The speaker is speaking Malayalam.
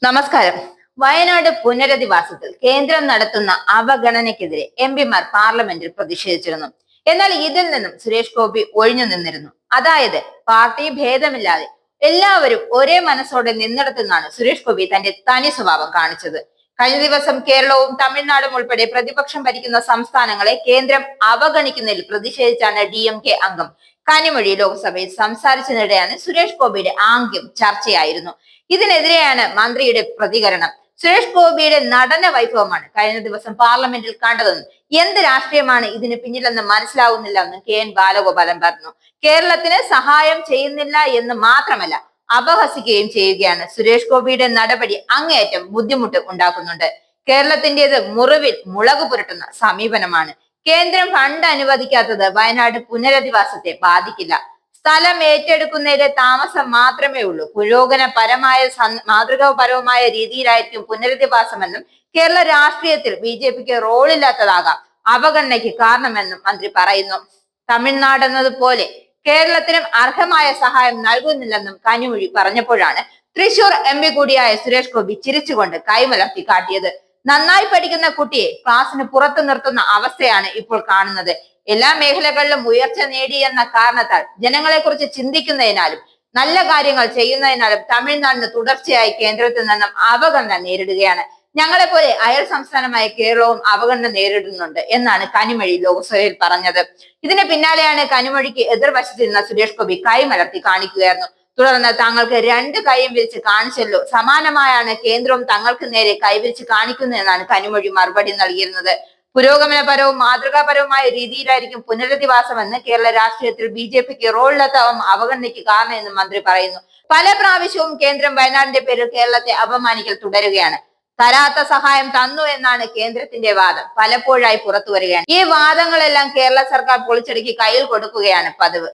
നമസ്കാരം. വയനാട് പുനരധിവാസത്തിൽ കേന്ദ്രം നടത്തുന്ന അവഗണനയ്ക്കെതിരെ എംപിമാർ പാർലമെന്റിൽ പ്രതിഷേധിച്ചിരുന്നു. എന്നാൽ ഇതിൽ നിന്നും സുരേഷ് ഗോപി ഒഴിഞ്ഞു നിന്നിരുന്നു. അതായത് പാർട്ടി ഭേദമില്ലാതെ എല്ലാവരും ഒരേ മനസ്സോടെ നിന്നിടത്തുനിന്നാണ് സുരേഷ് ഗോപി തന്റെ തനി സ്വഭാവം കാണിച്ചത്. കഴിഞ്ഞ ദിവസം കേരളവും തമിഴ്നാടും ഉൾപ്പെടെ പ്രതിപക്ഷം ഭരിക്കുന്ന സംസ്ഥാനങ്ങളെ കേന്ദ്രം അവഗണിക്കുന്നതിൽ പ്രതിഷേധിച്ചാണ് DMK അംഗം കനിമൊഴി ലോക്സഭയിൽ സംസാരിച്ചതിനിടെയാണ് സുരേഷ് ഗോപിയുടെ ആംഗ്യം ചർച്ചയായിരുന്നു. ഇതിനെതിരെയാണ് മന്ത്രിയുടെ പ്രതികരണം. സുരേഷ് ഗോപിയുടെ നടന വൈഭവമാണ് കഴിഞ്ഞ ദിവസം പാർലമെന്റിൽ കണ്ടതെന്നും എന്ത് രാഷ്ട്രീയമാണ് ഇതിന് പിന്നിലെന്ന് മനസ്സിലാവുന്നില്ല എന്നും KN ബാലഗോപാലൻ പറഞ്ഞു. കേരളത്തിന് സഹായം ചെയ്യുന്നില്ല എന്ന് മാത്രമല്ല, അപഹസിക്കുകയും ചെയ്യുകയാണ്. സുരേഷ് ഗോപിയുടെ നടപടി അങ്ങേയറ്റം ബുദ്ധിമുട്ട് ഉണ്ടാക്കുന്നുണ്ട്. കേരളത്തിന്റേത് മുറിവിൽ മുളക് പുരട്ടുന്ന സമീപനമാണ്. കേന്ദ്രം ഫണ്ട് അനുവദിക്കാത്തത് വയനാട് പുനരധിവാസത്തെ ബാധിക്കില്ല. സ്ഥലം ഏറ്റെടുക്കുന്നതിന്റെ താമസം മാത്രമേ ഉള്ളൂ. പുരോഗമനപരമായ മാതൃകാപരമായ രീതിയിലായിരിക്കും പുനരധിവാസമെന്നും കേരള രാഷ്ട്രീയത്തിൽ BJPക്ക് റോളില്ലാത്തതാകാം അവഗണനയ്ക്ക് കാരണമെന്നും മന്ത്രി പറയുന്നു. തമിഴ്നാട് എന്നതുപോലെ കേരളത്തിനും അർഹമായ സഹായം നൽകുന്നില്ലെന്നും കനിമൊഴി പറഞ്ഞപ്പോഴാണ് തൃശൂർ MP കൂടിയായ സുരേഷ് ഗോപി ചിരിച്ചുകൊണ്ട് കൈമലർത്തി കാട്ടിയത്. നന്നായി പഠിക്കുന്ന കുട്ടിയെ ക്ലാസ്സിന് പുറത്തു നിർത്തുന്ന അവസ്ഥയാണ് ഇപ്പോൾ കാണുന്നത്. എല്ലാ മേഖലകളിലും ഉയർച്ച നേടിയെന്ന കാരണത്താൽ ജനങ്ങളെ കുറിച്ച് ചിന്തിക്കുന്നതിനാലും നല്ല കാര്യങ്ങൾ ചെയ്യുന്നതിനാലും തമിഴ്നാടിന് തുടർച്ചയായി കേന്ദ്രത്തിൽ നിന്നും അവഗണന നേരിടുകയാണ്. ഞങ്ങളെ പോലെ അയൽ സംസ്ഥാനമായ കേരളവും അവഗണന നേരിടുന്നുണ്ട് എന്നാണ് കനിമൊഴി ലോക്സഭയിൽ പറഞ്ഞത്. ഇതിന് പിന്നാലെയാണ് കനിമൊഴിക്ക് എതിർവശത്തിരുന്ന സുരേഷ് ഗോപി കൈമലർത്തി കാണിക്കുകയായിരുന്നു. തുടർന്ന് താങ്കൾക്ക് രണ്ട് കൈയും വിരിച്ച് കാണിച്ചല്ലോ, സമാനമായാണ് കേന്ദ്രവും തങ്ങൾക്ക് നേരെ കൈവിരിച്ച് കാണിക്കുന്നതെന്നാണ് കനിമൊഴി മറുപടി നൽകിയിരുന്നത്. പുരോഗമനപരവും മാതൃകാപരവുമായ രീതിയിലായിരിക്കും പുനരധിവാസമെന്ന് കേരള രാഷ്ട്രീയത്തിൽ BJPക്ക് റോളില്ലാത്ത അവഗണനയ്ക്ക് കാരണമെന്നും മന്ത്രി പറയുന്നു. പല പ്രാവശ്യവും കേന്ദ്രം വയനാടിന്റെ പേരിൽ കേരളത്തെ അപമാനിക്കൽ തുടരുകയാണ്. തരാത്ത സഹായം തന്നു എന്നാണ് കേന്ദ്രത്തിന്റെ വാദം പലപ്പോഴായി പുറത്തു വരികയാണ്. ഈ വാദങ്ങളെല്ലാം കേരള സർക്കാർ പൊളിച്ചടുക്കി കയ്യിൽ കൊടുക്കുകയാണ് പതിവ്.